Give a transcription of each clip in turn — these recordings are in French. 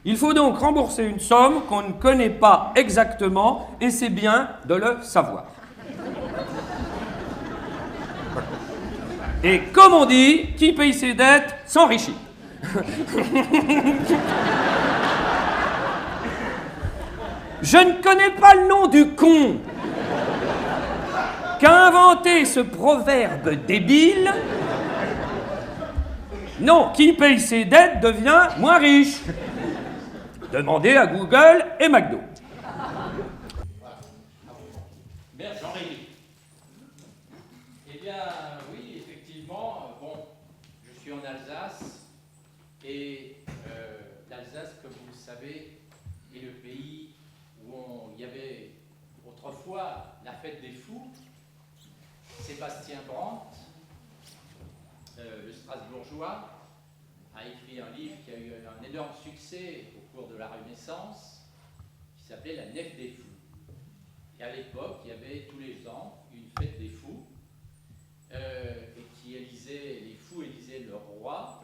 Il faut donc rembourser une somme qu'on ne connaît pas exactement, et c'est bien de le savoir. Et comme on dit, qui paye ses dettes s'enrichit. Je ne connais pas le nom du con qu'a inventé ce proverbe débile. Non, qui paye ses dettes devient moins riche. Demandez à Google et McDo. Merci Jean-Rémy. Eh bien, oui, effectivement, bon, je suis en Alsace, et l'Alsace, comme vous le savez, est le pays où il y avait autrefois la fête des fous. Sébastien Brandt, le Strasbourgeois, a écrit un livre qui a eu un énorme succès au cours de la Renaissance, qui s'appelait La Nef des Fous. Et à l'époque, il y avait tous les ans une fête des fous, et qui élisait, les fous élisaient leur roi,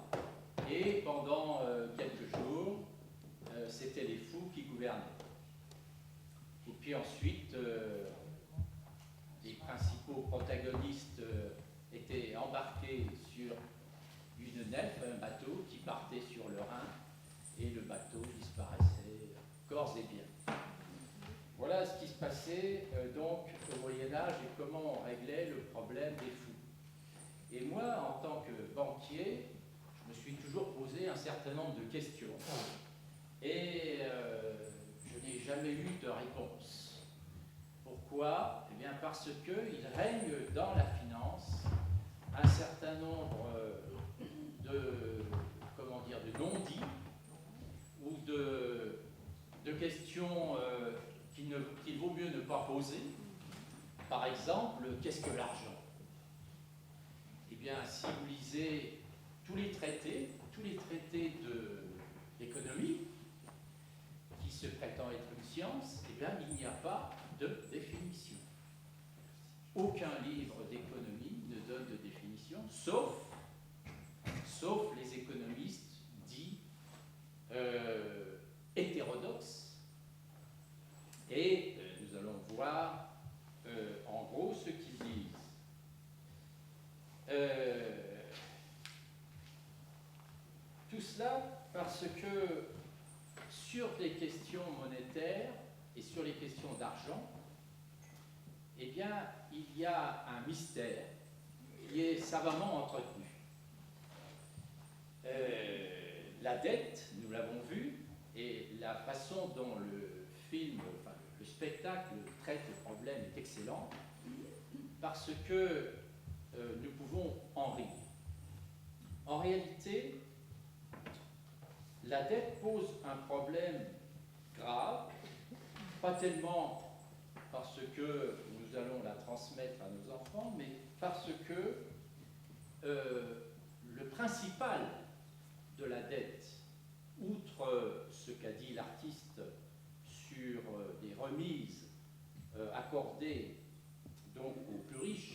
et pendant quelques jours, c'était les fous qui gouvernaient. Et puis ensuite, les principaux protagonistes étaient embarqués sur une nef, un bateau qui partait sur le Rhin, et le bateau disparaissait corps et biens. Voilà ce qui se passait donc au Moyen-Âge et comment on réglait le problème des fous. Et moi, en tant que banquier, je me suis toujours posé un certain nombre de questions. Et je n'ai jamais eu de réponse. Pourquoi? Eh bien parce qu'il règne dans la finance un certain nombre de non-dits ou de questions qu'il vaut mieux ne pas poser. Par exemple, qu'est-ce que l'argent? Eh bien, si vous lisez tous les traités d'économie, qui se prétend être une science, eh bien, il n'y a pas de définition. Aucun livre d'économie ne donne de définition, sauf les économistes dits hétérodoxes. Et nous allons voir en gros ce qu'ils disent. Tout cela parce que sur les questions monétaires et sur les questions d'argent, eh bien, il y a un mystère qui est savamment entretenu. La dette, nous l'avons vu, et la façon dont le film, enfin le spectacle traite le problème est excellent, parce que nous pouvons en rire. En réalité, la dette pose un problème grave, pas tellement parce que nous allons la transmettre à nos enfants, mais parce que le principal de la dette, outre ce qu'a dit l'artiste sur des remises accordées donc aux plus riches,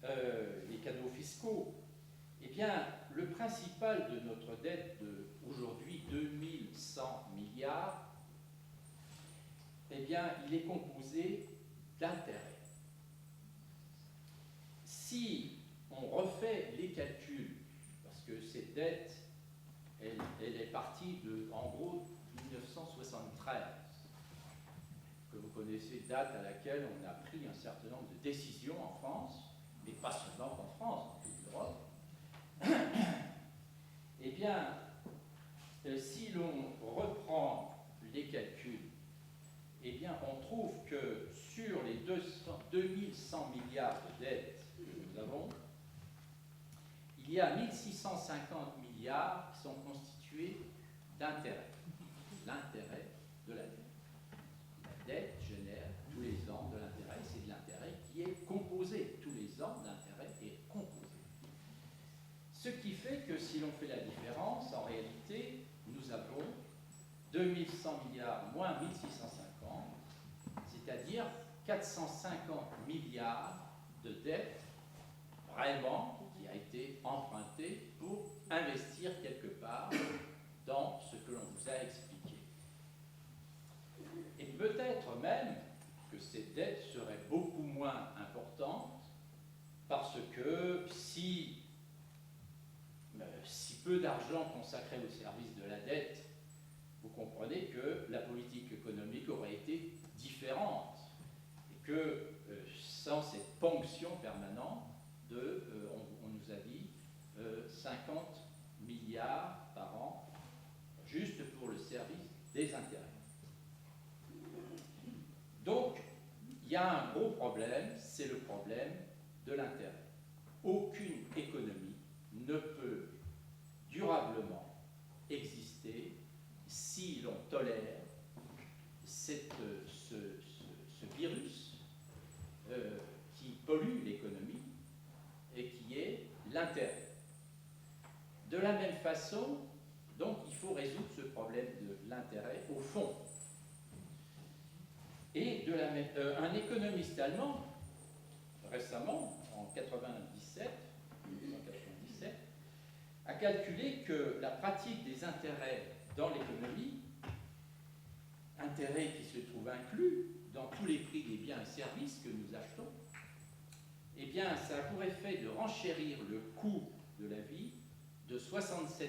les cadeaux fiscaux, eh bien, le principal de notre dette d'aujourd'hui, 2100 milliards, eh bien, il est composé d'intérêts. Si on refait les calculs, parce que cette dette, elle est partie de, en gros, 1973, que vous connaissez, date à laquelle on a pris un certain nombre de décisions en France, mais pas seulement en France, en toute l'Europe. Eh bien, si l'on reprend les calculs, eh bien, on trouve que sur les 2100 milliards de dettes que nous avons, il y a 1650 milliards qui sont constitués d'intérêts. L'intérêt de la dette. La dette génère tous les ans de l'intérêt, c'est de l'intérêt qui est composé. Tous les ans, l'intérêt est composé. Ce qui fait que si l'on fait la différence, en réalité, nous avons 2100 milliards moins 1650, c'est-à-dire 450 milliards de dettes vraiment qui a été empruntée pour investir quelque part dans ce que l'on vous vous a expliqué. Et peut-être même que cette dette serait beaucoup moins importante parce que si peu d'argent consacré au service de la dette, vous comprenez que la politique économique aurait été différente et que sans cette ponction permanente on nous a dit, 50 milliards par an, juste pour le service des intérêts. Donc, il y a un gros problème, c'est le problème de l'intérêt. Aucune économie ne peut durablement exister si l'on tolère ce virus qui pollue l'économie et qui est l'intérêt. De la même façon, donc, il faut résoudre ce problème de l'intérêt au fond. Et un économiste allemand, récemment, en 1997, a calculé que la pratique des intérêts dans l'économie, intérêts qui se trouvent inclus dans tous les prix des biens et services que nous achetons, eh bien, ça a pour effet de renchérir le coût de la vie de 67%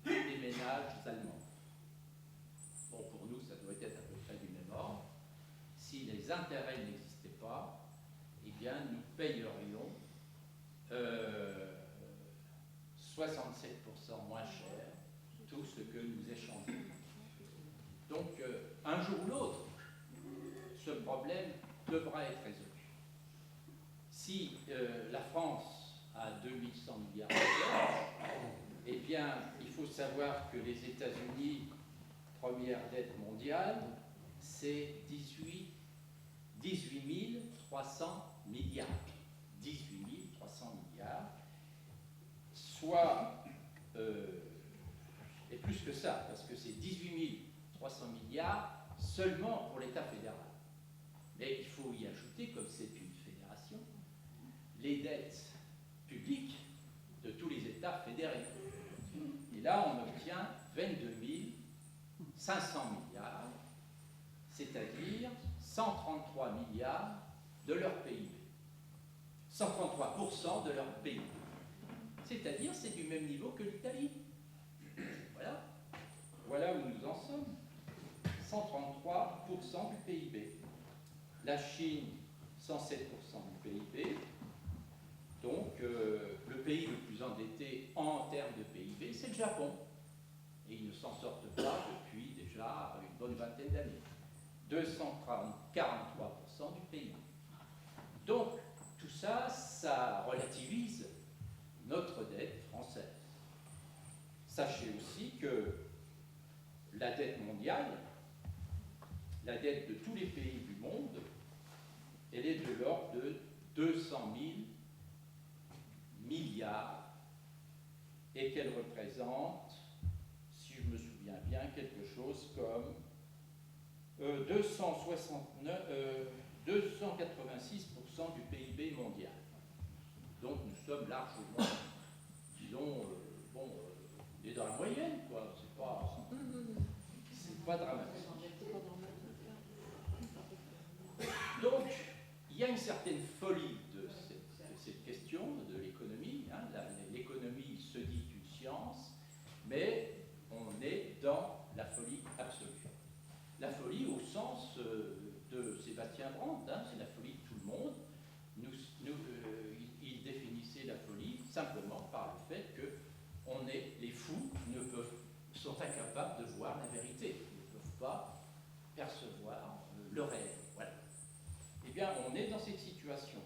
des ménages allemands. Bon, pour nous, ça doit être à peu près du même ordre. Si les intérêts n'existaient pas, eh bien, nous payerions 67% moins cher tout ce que nous échangeons. Donc, un jour ou l'autre, ce problème devra être résolu. Si la France a 2100 milliards de dollars, eh bien, il faut savoir que les États-Unis, première dette mondiale, c'est 18 300 milliards. 18 300 milliards, soit, et plus que ça, parce que c'est 18 300 milliards seulement pour l'État fédéral. Mais il faut y ajouter, comme c'est une fédération, les dettes publiques de tous les États fédérés. Et là, on obtient 22 500 milliards, c'est-à-dire 133 milliards de leur PIB. 133% de leur PIB. C'est-à-dire, c'est du même niveau que l'Italie. Voilà. Voilà où nous en sommes. 133% du PIB. La Chine, 107% du PIB. Donc, le pays le plus endetté en termes de PIB, c'est le Japon. Et ils ne s'en sortent pas depuis déjà une bonne vingtaine d'années. 243% du PIB. Donc, tout ça, ça relativise notre dette française. Sachez aussi que la dette mondiale, la dette de tous les pays du monde, elle est de l'ordre de 200 000 milliards et qu'elle représente, si je me souviens bien, quelque chose comme 286% du PIB mondial. Donc nous sommes largement, disons, on est dans la moyenne, quoi. C'est pas dramatique. Donc, il y a une certaine folie de cette question de l'économie. Hein. L'économie se dit une science, mais on est dans la folie absolue. La folie au sens de Sébastien Brandt, hein, c'est la folie de tout le monde. Il définissait la folie simplement par le fait que les fous sont incapables de voir la vérité, ils ne peuvent pas percevoir le réel. Voilà. Eh bien, on est dans cette situation.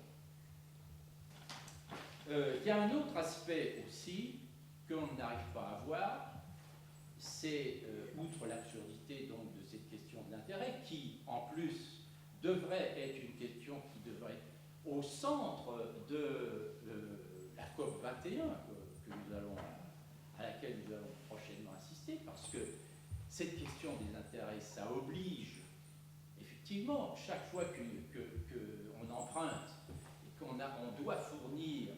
Il y a un autre aspect aussi qu'on n'arrive pas à voir, c'est, outre l'absurdité donc de cette question de l'intérêt, qui en plus devrait être une question qui devrait être au centre de la COP 21 à laquelle nous allons prochainement assister, parce que cette question des intérêts, ça oblige effectivement chaque fois qu'on emprunte et qu'on doit fournir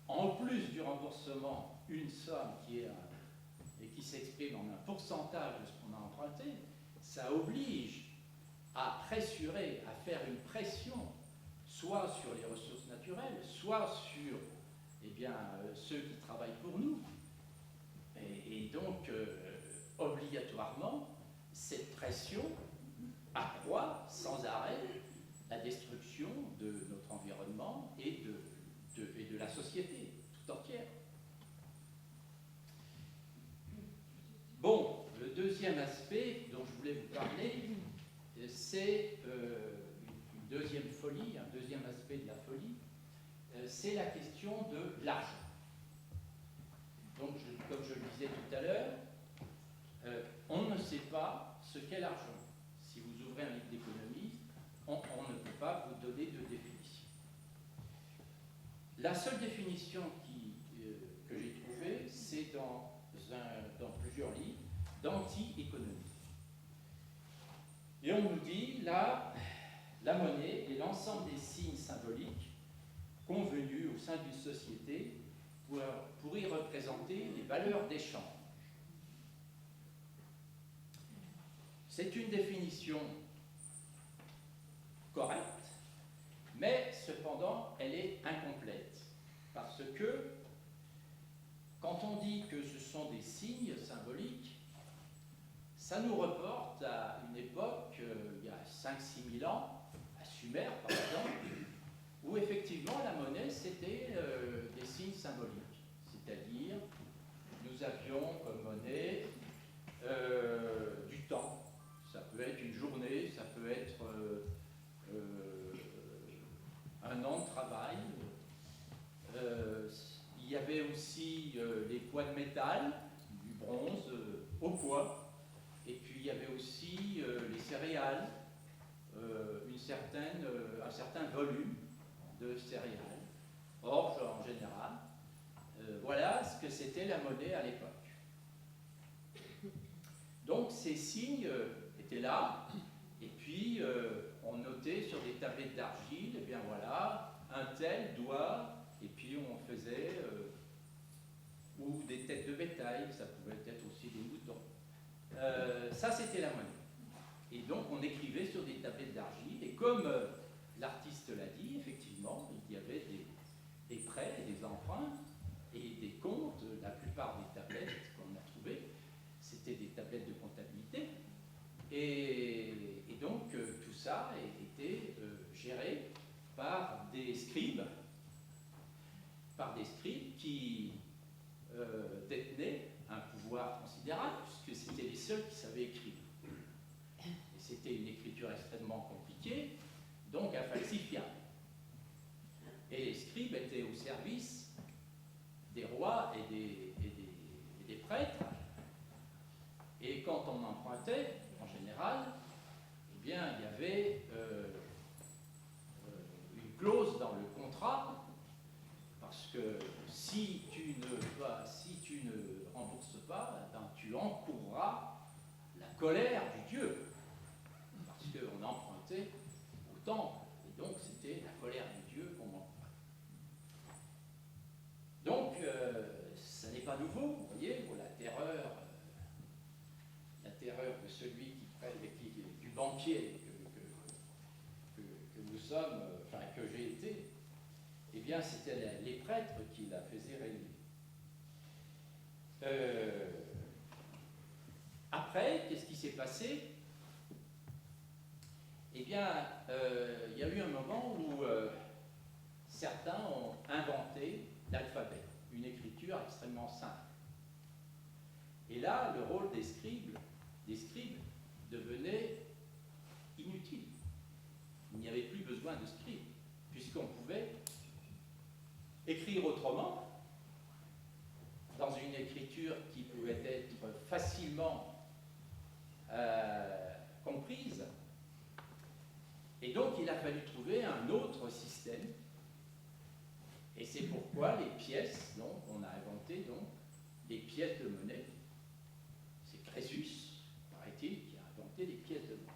en plus du remboursement une somme qui est et qui s'exprime en un pourcentage de ce qu'on a emprunté, ça oblige à pressurer, à faire une pression, soit sur les ressources naturelles, soit sur ceux qui travaillent pour nous. Et donc, obligatoirement, cette pression accroît sans arrêt la destruction de notre environnement et de la société tout entière. Bon, le deuxième aspect dont je voulais vous parler, c'est une deuxième folie, un deuxième aspect de la folie, c'est la question de l'argent. Donc, comme je le disais tout à l'heure, on ne sait pas ce qu'est l'argent. Si vous ouvrez un livre d'économie, on ne peut pas vous donner de définition. La seule définition que j'ai trouvée, c'est dans plusieurs livres d'anti-économie. Et on nous dit, là, la monnaie est l'ensemble des signes symboliques convenus au sein d'une société pour y représenter les valeurs d'échange. C'est une définition correcte, mais cependant, elle est incomplète. Parce que, quand on dit que ce sont des signes symboliques, ça nous reporte à une époque, il y a 5-6 000 ans, à Sumer par exemple, où effectivement la monnaie c'était des signes symboliques. C'est-à-dire, nous avions comme monnaie du temps. Ça peut être une journée, ça peut être un an de travail. Il y avait aussi les poids de métal, du bronze au poids. Et puis il y avait aussi les céréales, un certain volume de céréales, orge en général. Voilà ce que c'était la monnaie à l'époque. Donc ces signes étaient là, et puis on notait sur des tablettes d'argile, et bien voilà, un tel doit, et puis on faisait, ou des têtes de bétail, ça pouvait être aussi des moutons. Ça c'était la monnaie. Et donc on écrivait sur des tablettes d'argile, et comme l'artiste l'a dit, effectivement, il y avait des prêts, des emprunts, et des comptes. La plupart des tablettes qu'on a trouvées, c'était des tablettes de comptabilité. Et donc tout ça était géré par des scribes qui détenaient un pouvoir considérable, puisque c'était les seuls qui savaient écrire. Et c'était une écriture extrêmement compliquée, donc infalsifiable. Et les scribes étaient au service des rois et des prêtres. Et quand on empruntait, en général, eh bien, il y avait une clause dans le contrat, parce que si tu ne rembourses pas, ben, tu encourras la colère du Dieu, parce qu'on empruntait au temple, et donc c'était la colère du Dieu qu'on empruntait. Donc, ça n'est pas nouveau, vous voyez, la terreur de celui du banquier que nous sommes, enfin que j'ai été, eh bien c'était les prêtres qui la faisaient régner. Après, qu'est-ce qui s'est passé? Eh bien, il y a eu un moment où certains ont inventé l'alphabet, une écriture extrêmement simple. Et là, le rôle des scribes devenait inutile. Il n'y avait plus besoin de scribes, puisqu'on pouvait écrire autrement, dans une écriture qui pouvait être facilement comprise. Et donc, il a fallu trouver un autre système. Et c'est pourquoi les pièces, donc, on a inventé donc, des pièces de monnaie. C'est Crésus, paraît-il, qui a inventé les pièces de monnaie.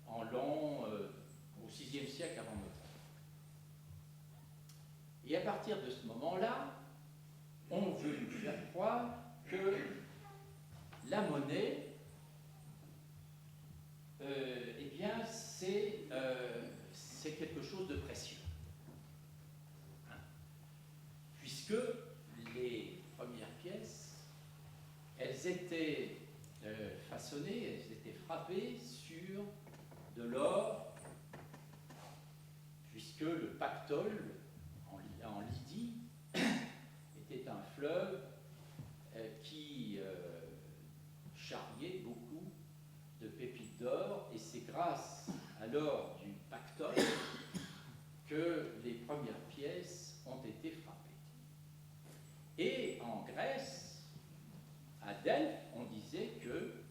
En l'an au VIe siècle avant notre ère. Et à partir de ce moment-là, on veut nous faire croire que quelque chose de précieux. Hein. Puisque les premières pièces, elles étaient façonnées, elles étaient frappées sur de l'or, puisque le Pactole, en Lydie, était un fleuve qui charriait beaucoup de pépites d'or, et c'est grâce à l'or du Pactole que les premières pièces ont été frappées. Et en Grèce, à Delphes, on disait que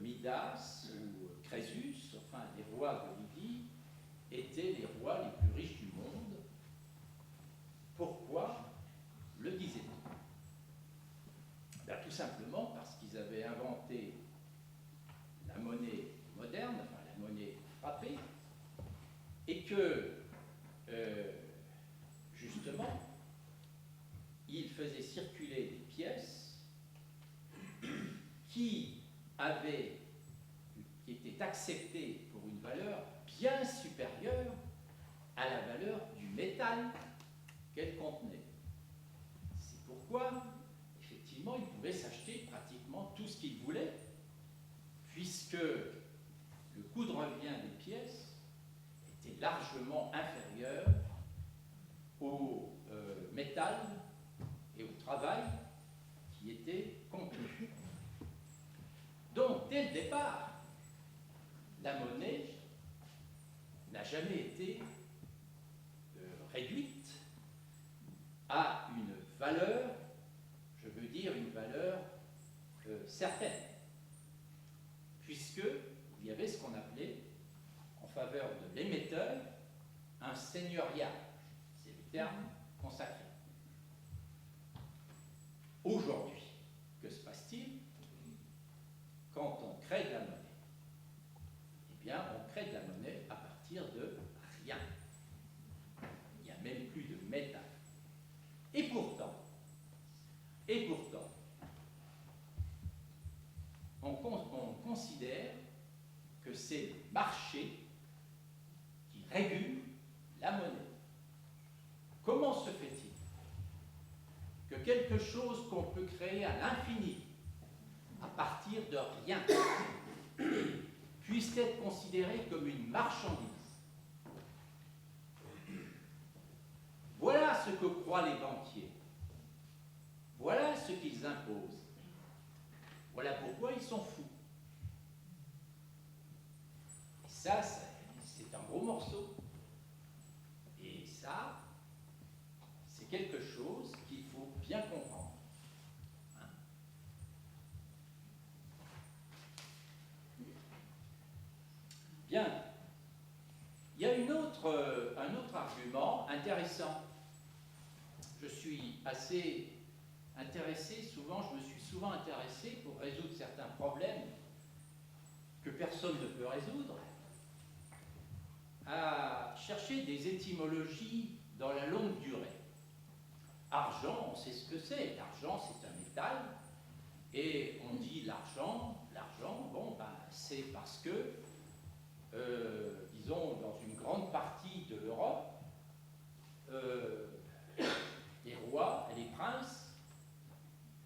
Midas ou Crésus, enfin les rois de Lydie, étaient les rois les plus riches du monde. Pourquoi le disaient-ils? Ben, tout simplement parce qu'ils avaient inventé la monnaie moderne, enfin la monnaie frappée, et que, justement, ils faisaient circuler des pièces qui étaient acceptées pour une valeur bien supérieure à la valeur du métal qu'elles contenaient. C'est pourquoi, effectivement, ils pouvaient s'acheter pratiquement tout ce qu'ils voulaient, puisque le coût de revient des pièces était largement inférieur au métal et au travail qui était contenu. Donc, dès le départ, la monnaie n'a jamais été réduite à une valeur, je veux dire une valeur certaine, puisque il y avait ce qu'on appelait, en faveur de l'émetteur, un seigneuriage. C'est le terme consacré. Aujourd'hui, que se passe-t-il quand on crée de la monnaie? Eh bien, on crée de la monnaie à partir de rien. Il n'y a même plus de métal. Et pourtant, on considère que c'est le marché qui régule la monnaie. Comment se fait-il que quelque chose qu'on peut créer à l'infini, à partir de rien, puisse être considéré comme une marchandise? Voilà ce que croient les banquiers. Voilà ce qu'ils imposent. Voilà pourquoi ils sont fous. Et ça, c'est un gros morceau. Et ça, c'est quelque chose qu'il faut bien comprendre. Hein? Bien. Il y a un autre argument intéressant. Je suis assez intéressé, je me suis souvent intéressé pour résoudre certains problèmes que personne ne peut résoudre, à chercher des étymologies dans la longue durée. Argent, on sait ce que c'est. L'argent, c'est un métal. Et on dit l'argent, bon, ben, c'est parce que, disons, dans une grande partie de l'Europe, les rois et les princes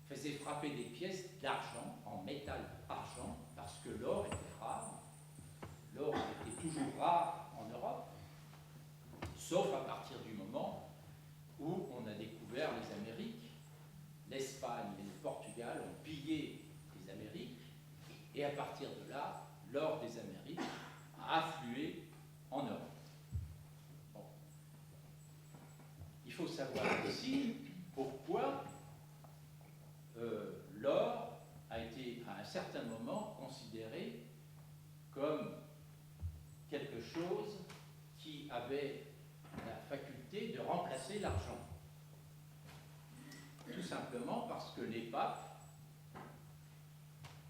faisaient frapper des pièces d'argent, en métal argent, parce que l'or était rare. L'or était toujours rare en Europe, sauf à partir du moment où on a découvert les Amériques. L'Espagne et le Portugal ont pillé les Amériques, et à partir de là, l'or des Amériques a afflué en Europe. Bon. Il faut savoir aussi pourquoi l'or a été à un certain moment considéré comme quelque chose qui avait la faculté de remplacer l'argent. Tout simplement parce que les papes,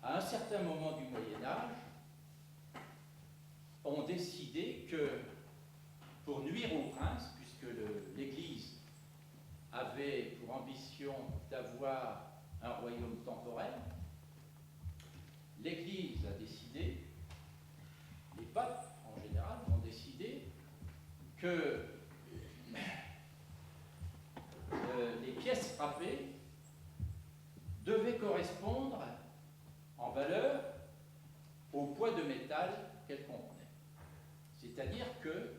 à un certain moment du Moyen-Âge, ont décidé que, pour nuire aux princes, puisque l'Église avait pour ambition d'avoir un royaume temporel, l'Église a décidé, les papes en général ont décidé que les pièces frappées devaient correspondre en valeur au poids de métal qu'elles contenaient. C'est-à-dire que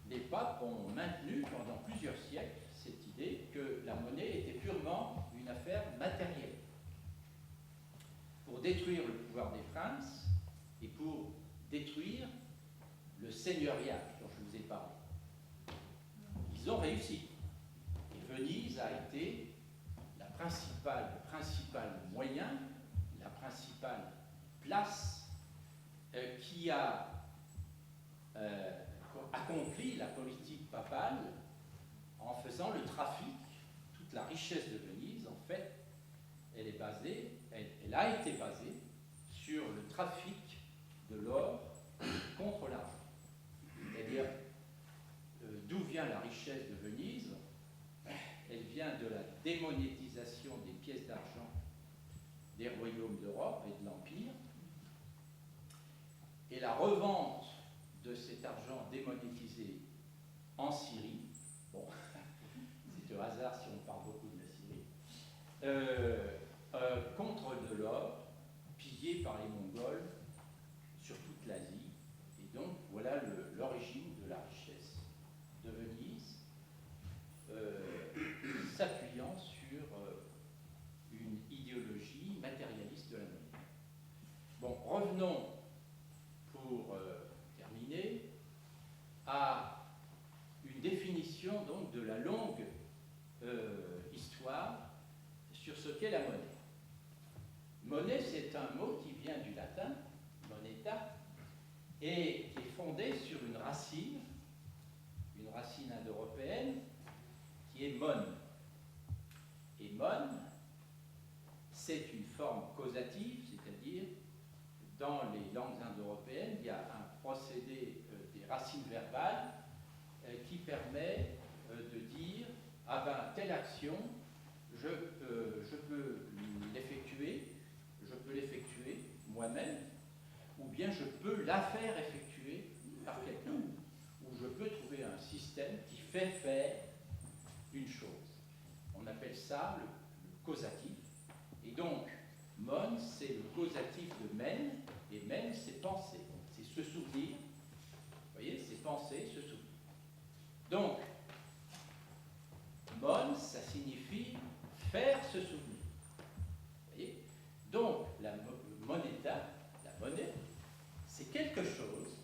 les papes ont maintenu pendant plusieurs siècles cette idée que la monnaie était purement une affaire matérielle. Pour détruire le pouvoir des princes et pour détruire le seigneuriat dont je vous ai parlé. Ils ont réussi. Et Venise a été le principal moyen, la principale place qui a accompli la politique papale en faisant le trafic. Toute la richesse de Venise, en fait, elle a été basée sur le trafic de l'or contre l'argent. C'est-à-dire, d'où vient la richesse de Venise? Elle vient de la démonétisation des pièces d'argent des royaumes d'Europe et de l'Empire, et la revente de cet argent démonétisé en Syrie. Bon, c'est au hasard si on parle beaucoup de la Syrie, contre de l'or pillé par les Mongols sur toute l'Asie. Et donc, voilà l'origine de la richesse de Venise, s'appuyant sur une idéologie matérialiste de la monnaie. Bon, revenons pour terminer à une définition donc de la longue histoire sur ce qu'est la monnaie. Monnaie, c'est un mot qui vient du latin, moneta, et qui est fondé sur une racine indo-européenne, qui est mon. Et mon, c'est une forme causative, c'est-à-dire, dans les langues indo-européennes, il y a un procédé des racines verbales qui permet de dire « Ah ben, telle action, je peux l'effectuer moi-même, ou bien je peux la faire effectuer par quelqu'un, ou je peux trouver un système qui fait faire une chose. » On appelle ça le causatif. Et donc, mon, c'est le causatif de men, et men, c'est penser, c'est se souvenir. Vous voyez, c'est penser, se souvenir. Donc, mon, ça signifie faire se souvenir. Vous voyez? Donc, la moneta, la monnaie, c'est quelque chose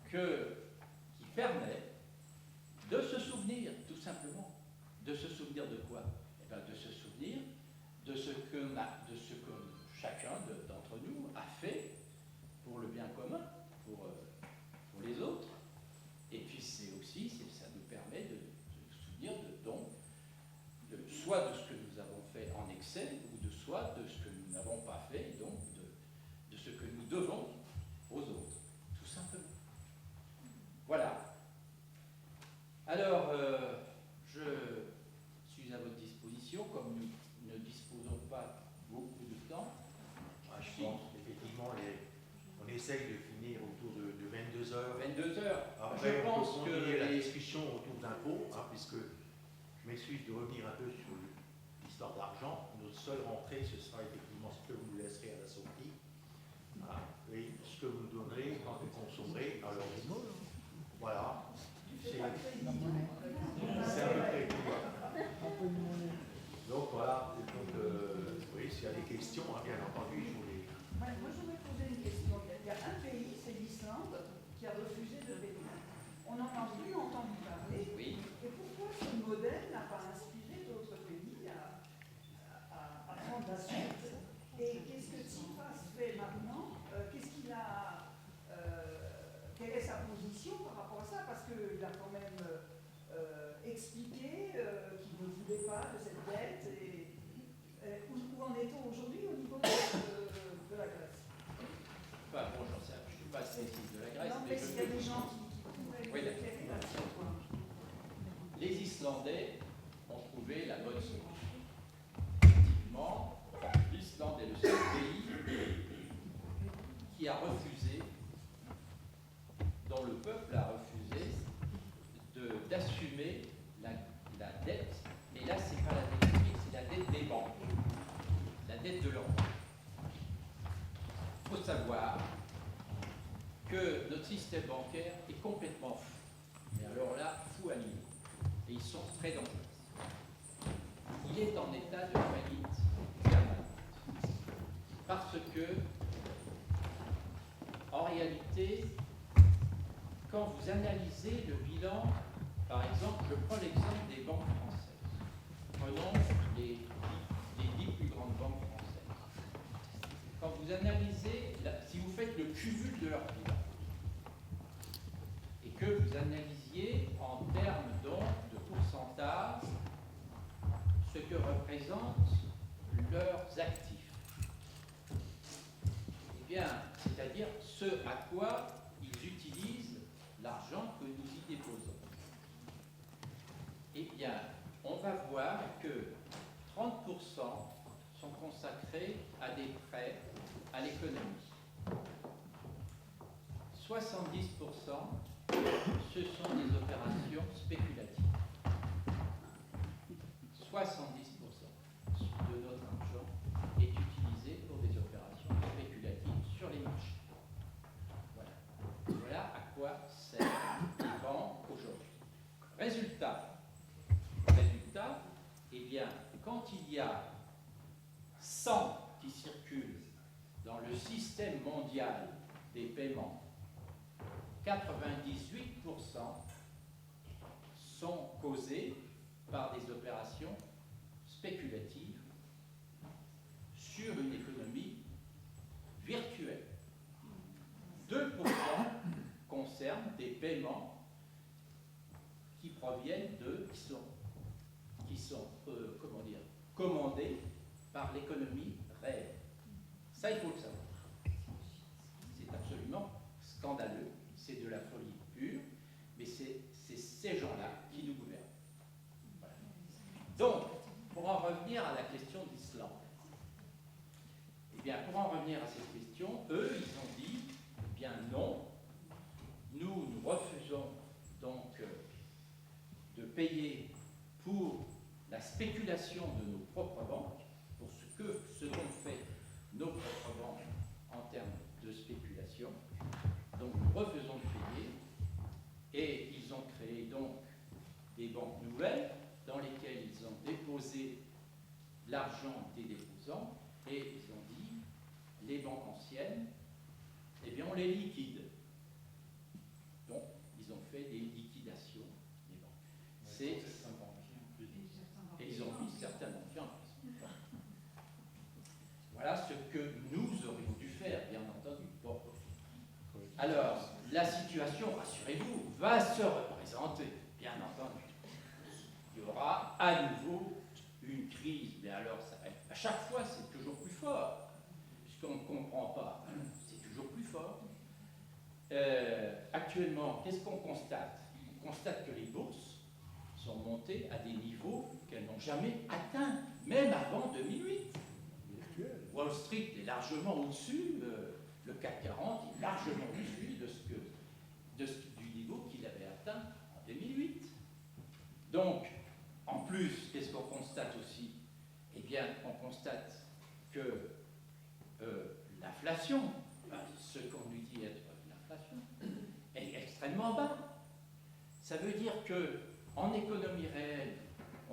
qui permet de se souvenir, tout simplement. De se souvenir de quoi? Eh bien, de se souvenir de ce que chacun d'entre nous a fait pour le bien commun, pour les autres. Et puis ça nous permet de se souvenir soit de ce que nous avons fait en excès, ou soit de ce que nous n'avons pas fait, et donc de ce que nous devons aux autres, tout simplement. Voilà. Alors, je suis à votre disposition, comme nous ne disposons pas beaucoup de temps. Je pense qu'effectivement, on essaye de finir autour de 22 heures. 22 heures. Après, je pense on peut continuer la discussion autour d'impôts, puisque je m'excuse de revenir un peu sur l'histoire d'argent. Notre seule rentrée, ce sera effectivement ce que vous nous laisserez à la sortie, et ce que vous nous donnerez quand vous consommerez. Alors, voilà. C'est à peu près tout. Donc voilà. Oui, s'il y a des questions, bien entendu, je voulais. Moi, je voudrais poser une question. Il y a un pays, c'est l'Islande, qui a refusé de payer. On n'en a plus entendu parler. Oui. Et pourquoi ce modèle n'a pas inspiré d'autres pays à prendre la suite? Et qu'est-ce que Tsipras fait maintenant? Quelle est sa position par rapport à ça? Parce qu'il a quand même expliqué qu'il ne voulait pas de cette dette. Et où en est-on aujourd'hui au niveau de la Grèce? Bon, j'en sais, je ne suis pas spécialiste de la Grèce. Non, mais s'il y a des gens qui pourraient éclairer là-dessus. Les Islandais ont trouvé la bonne solution. Effectivement, l'Islande est le seul pays qui a refusé dont le peuple a refusé d'assumer la dette. Et là, ce n'est pas la dette publique, c'est la dette des banques, la dette de l'Europe. Il faut savoir que notre système bancaire est complètement fou. Mais alors là, fou à niveau. Et ils sont très dangereux. Il est en état de faillite permanente. Parce que, en réalité, quand vous analysez le bilan, par exemple, je prends l'exemple des banques françaises. Prenons les 10 plus grandes banques françaises. Quand vous analysez, si vous faites le cumul de leur bilan, et que vous analysiez en termes donc de pourcentage ce que représentent leurs actifs, eh bien, c'est-à-dire ce à quoi ils utilisent l'argent que nous y déposons. Eh bien, on va voir que 30% sont consacrés à des prêts à l'économie. 70%, ce sont des opérations spéculatives. 70% de notre argent est utilisé pour des opérations spéculatives sur les marchés. Voilà. Voilà à quoi servent les banques aujourd'hui. Résultat, eh bien, quand il y a 100 qui circulent dans le système mondial des paiements, 98% sont causés par des opérations spéculatives sur une économie virtuelle. 2% concernent des paiements qui proviennent qui sont commandés par l'économie réelle. Ça, il faut le savoir. C'est absolument scandaleux, c'est de la folie pure, mais c'est ces gens-là qui nous gouvernent. Voilà. Donc, pour en revenir à la question d'Islande, eh bien, pour en revenir à cette question, eux, ils ont dit, eh bien non, nous refusons donc de payer pour la spéculation de nos propres banques, pour ce qu'ont fait nos propres banques en termes de spéculation. Donc nous refusons de payer, et ils ont créé donc des banques nouvelles dans lesquelles ils ont déposé l'argent des déposants, et ils ont dit, les banques anciennes, eh bien on les liquide. Donc ils ont fait des liquidations des banques. Et ils ont mis certains banquiers en prison. Voilà ce que nous aurions dû faire, bien entendu. Bon. Alors, la situation, rassurez-vous, va se représenter, bien entendu. Il y aura à nouveau une crise, mais alors ça va être, à chaque fois c'est toujours plus fort, puisqu'on ne comprend pas, c'est toujours plus fort. Actuellement, qu'est-ce qu'on constate? On constate que les bourses sont montées à des niveaux qu'elles n'ont jamais atteints, même avant 2008. Wall Street est largement au-dessus, le CAC 40 est largement au-dessus du niveau qu'il avait atteint en 2008. Donc, en plus, qu'est-ce qu'on constate aussi? Eh bien, on constate que l'inflation, ce qu'on lui dit être l'inflation, est extrêmement bas. Ça veut dire qu'en économie réelle,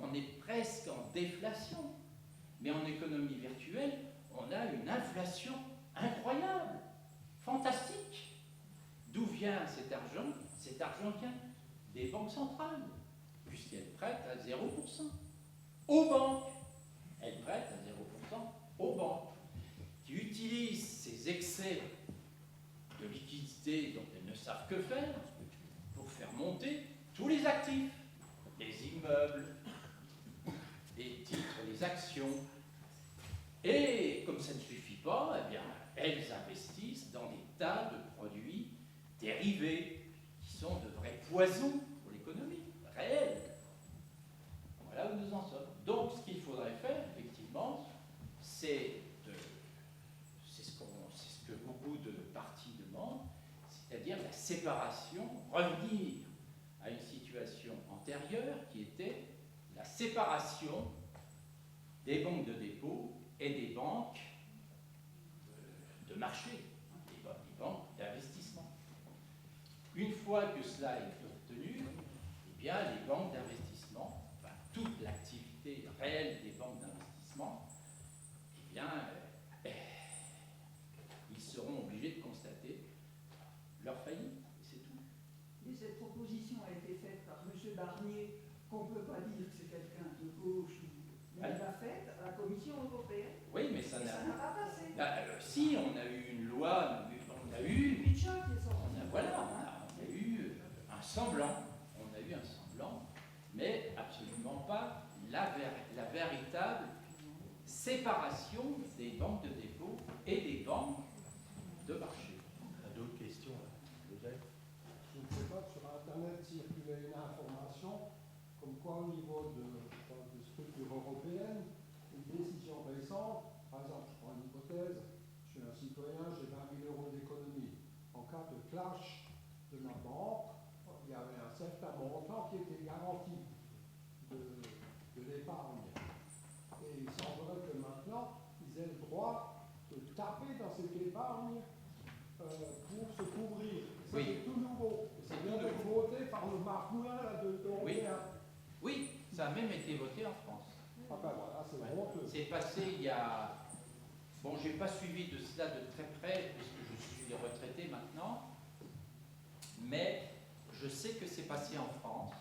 on est presque en déflation, mais en économie virtuelle, on a une inflation incroyable, fantastique. D'où vient cet argent? Cet argent vient des banques centrales, puisqu'elles prêtent à 0% aux banques. Elles prêtent à 0% aux banques, qui utilisent ces excès de liquidité dont elles ne savent que faire pour faire monter tous les actifs, les immeubles, les titres, les actions. Et comme ça ne suffit pas, eh bien, elles investissent dans des tas de produits dérivés qui sont de vrais poisons pour l'économie réelle. Voilà où nous en sommes. Donc, ce qu'il faudrait faire, effectivement, c'est ce que beaucoup de partis demandent, c'est-à-dire la séparation, revenir à une situation antérieure qui était la séparation des banques de dépôt et des banques de marché, des banques d'investissement. Une fois que cela est obtenu, eh bien, les banques d'investissement, enfin, toute l'activité réelle des banques d'investissement, eh bien, ils seront obligés de constater leur faillite, et c'est tout. Mais cette proposition a été faite par M. Barnier, qu'on ne peut pas dire que c'est quelqu'un de gauche, mais il l'a faite à la Commission européenne. Oui, mais ça Et ça n'a n'a pas passé. si, on a eu une loi, on a eu, Pichat qui est sorti. voilà, on a eu un semblant, mais absolument pas la véritable séparation des banques de dépôt et des banques de marché. On a d'autres questions, Joseph? Je ne sais pas, sur Internet circulait une information comme quoi au niveau de structures européennes, une décision récente, par exemple, je prends une hypothèse, je suis un citoyen, j'ai 20 000 euros d'économie. En cas de clash de ma banque, il y avait un certain montant qui était garanti de l'épargne. Et il semblerait que maintenant, ils aient le droit de taper dans cette épargne pour se couvrir. Oui. C'est tout nouveau. C'est C'est tout bien nouveau. voté par le marmouin de européen. Oui, ça a même été voté en France. Ah ben voilà, c'est honteux. C'est passé il y a... Bon, je n'ai pas suivi de cela de très près, puisque je suis retraité maintenant, mais je sais que c'est passé en France.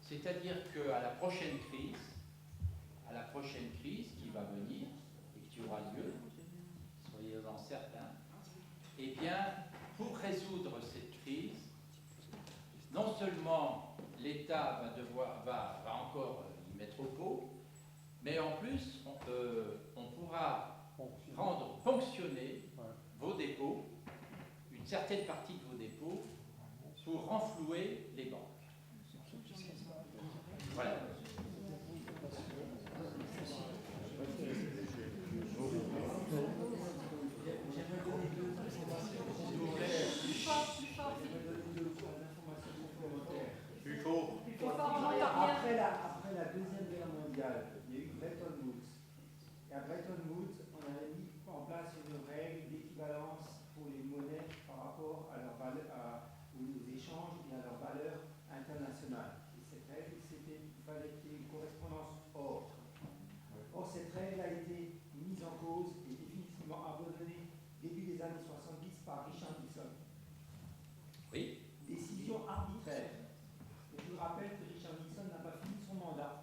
C'est-à-dire qu'à la prochaine crise qui va venir et qui aura lieu, soyez-en certains, eh bien, pour résoudre cette crise, non seulement l'État va encore y mettre au pot, mais en plus, on pourra ponctionner vos dépôts, une certaine partie de vos dépôts, pour renflouer les banques. Voilà. Après la Deuxième Guerre mondiale, il y a eu Bretton Woods. Et à Bretton Woods, on avait mis en place une règle d'équivalence pour les monnaies par rapport à leur valeur, aux échanges et à leur valeur internationale. Et cette règle, c'était qu'il fallait qu'il y ait une correspondance or. Or, cette règle a été mise en cause et définitivement abandonnée début des années 70 par Richard Nixon. Oui. Décision arbitraire. Et je vous rappelle que Richard Nixon n'a pas fini son mandat.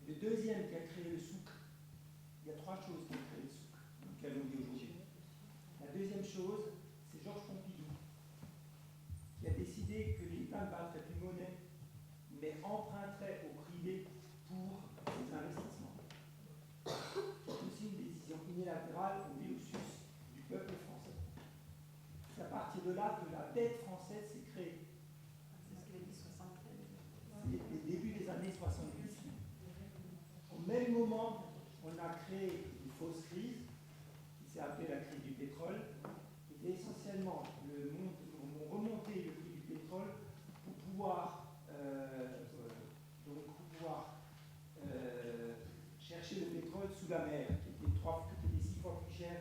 Le deuxième qui a créé le souk, il y a trois choses qui ont créé le souk, qu'elle dit aujourd'hui. La deuxième chose, c'est Georges Pompidou, qui a décidé que l'État ne battrait plus monnaie, mais emprunterait au privé pour ses investissements. C'est aussi une décision unilatérale au déosus du peuple français. C'est à partir de là que la dette française s'est créée. C'est ce qu'il a dit 73. Les débuts des années 70. Au même moment, on a créé une fausse crise qui s'est appelée la crise du pétrole, qui était essentiellement remonter le prix du pétrole pour pouvoir, chercher le pétrole sous la mer, qui était 6 fois plus cher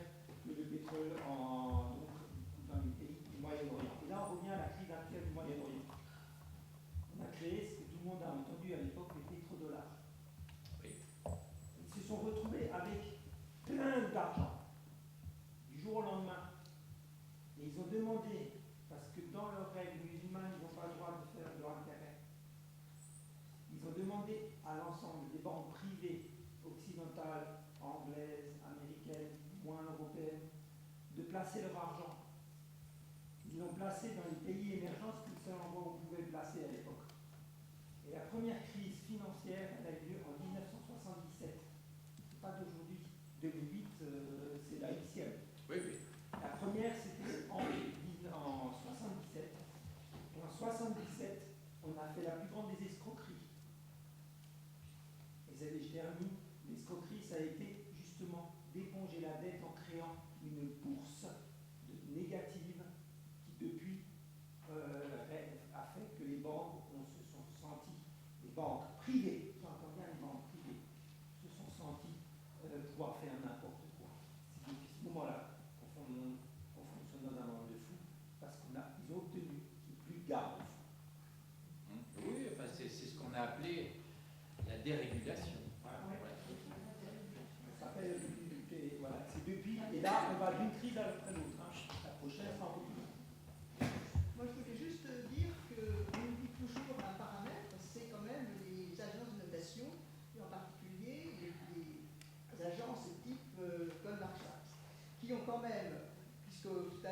que le pétrole dans les pays du Moyen-Orient. Et là, on revient à la crise actuelle du Moyen-Orient. On a créé ce que tout le monde a entendu à l'époque, les pétrodollars. Ils se sont retrouvés avec plein d'argent du jour au lendemain. Et ils ont demandé, parce que dans leurs règles musulmanes, ils n'ont pas le droit de faire de leur intérêt, ils ont demandé à l'ensemble des banques privées occidentales, anglaises, américaines, moins européennes, de placer leur argent. Ils l'ont placé dans les pays émergents, c'est le seul endroit où on pouvait le placer à l'époque. Et la première crise financière, elle a eu lieu en 1977. C'est pas d'aujourd'hui. 2008, c'est la Xème. Oui, oui. La première, c'était en 1977. Et en 1977, on a fait la plus grande des escroqueries. Et je termine, l'escroquerie, ça a été justement d'éponger la dette en créant une bourse négative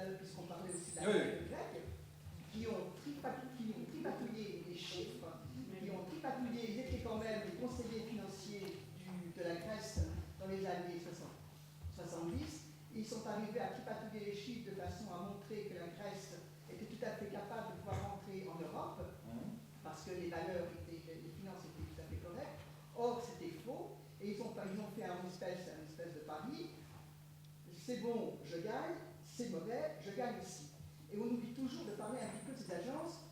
l'heure, puisqu'on parlait aussi de la Oui, oui. règle grecque, qui ont tripatouillé les chiffres, qui ont tripatouillé, ils étaient quand même les conseillers financiers de la Grèce dans les années 70. Ils sont arrivés à tripatouiller les chiffres de façon à montrer que la Grèce était tout à fait capable de pouvoir rentrer en Europe, parce que les valeurs, les finances étaient tout à fait correctes. Or, c'était faux, et ils ont fait une espèce de pari. C'est bon, je gagne, c'est mauvais, je gagne aussi. Et on oublie toujours de parler un petit peu de ces agences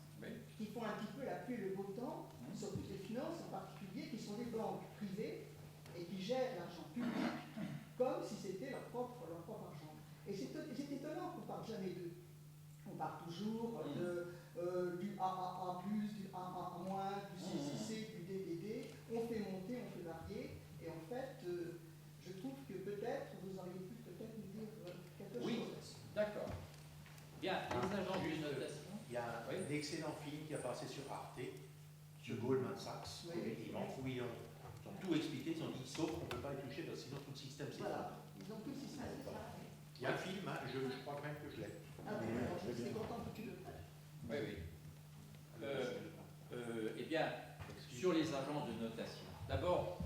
qui font un petit peu la pluie et le beau temps sur toutes les finances, en particulier, qui sont des banques privées et qui gèrent l'argent public comme si c'était leur propre argent. Et c'est étonnant qu'on ne parle jamais d'eux. On parle toujours du AAA+, du AA-, du CCC, du DDD. On fait monter, on fait varier. Et en fait, je trouve que peut-être, vous auriez pu peut-être nous dire quelque Oui, chose. d'accord. Bien, les agents de notation. Il y a un excellent film qui a passé sur Arte, sur Goldman Sachs, effectivement, où ils ont tout expliqué, ils ont dit, sauf qu'on ne peut pas y toucher, parce que sinon tout le système s'effondre. Voilà, ils ont tout le système. Il y a un film, hein, je crois même que je l'ai. Ah, alors, je suis content que tu le fasses. Oui, oui. Eh bien, sur les agences de notation, d'abord,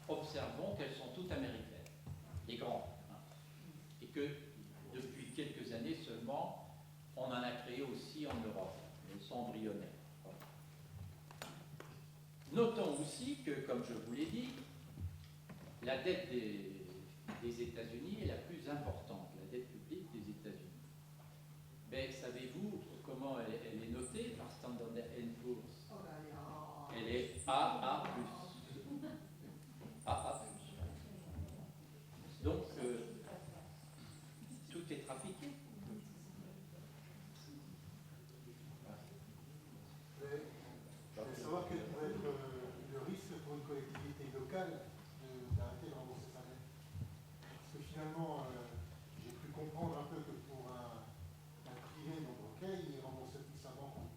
observons qu'elles sont toutes américaines, les grandes, hein, et que depuis quelques années seulement, on en a créé aussi en Europe, elles sont embryonnaires. Voilà. Notons aussi que, comme je vous l'ai dit, la dette des États-Unis est la plus importante, la dette publique des États-Unis. Mais savez-vous comment elle est notée par Standard & Poor's? Oh là là. Elle est AA+. AA+. Donc, tout est trafiqué. Je voulais savoir quel pourrait être le risque pour une collectivité locale d'arrêter de rembourser sa dette. Parce que finalement, j'ai cru comprendre un peu que pour un privé, donc ok, il rembourse plus sa banque, on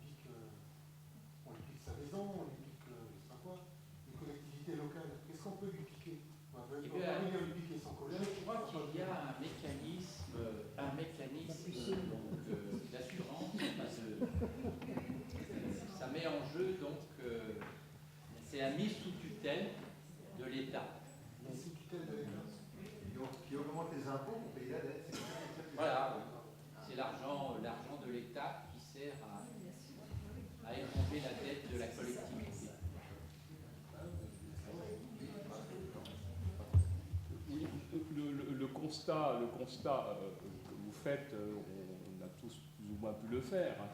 lui pique sa maison, on lui pique je sais pas quoi. Une collectivité locale, qu'est-ce qu'on peut lui piquer? On peut lui piquer son collège. Je crois qu'il y a un mécanisme d'assurance. Ça met en jeu, donc, c'est la mise sous tutelle de l'État. Sous tutelle de l'État. Qui augmente les impôts pour payer la dette. Voilà, c'est l'argent de l'État qui sert à éponger la dette de la collectivité. Oui, le constat que vous faites, on a tous plus ou moins pu le faire. Hein.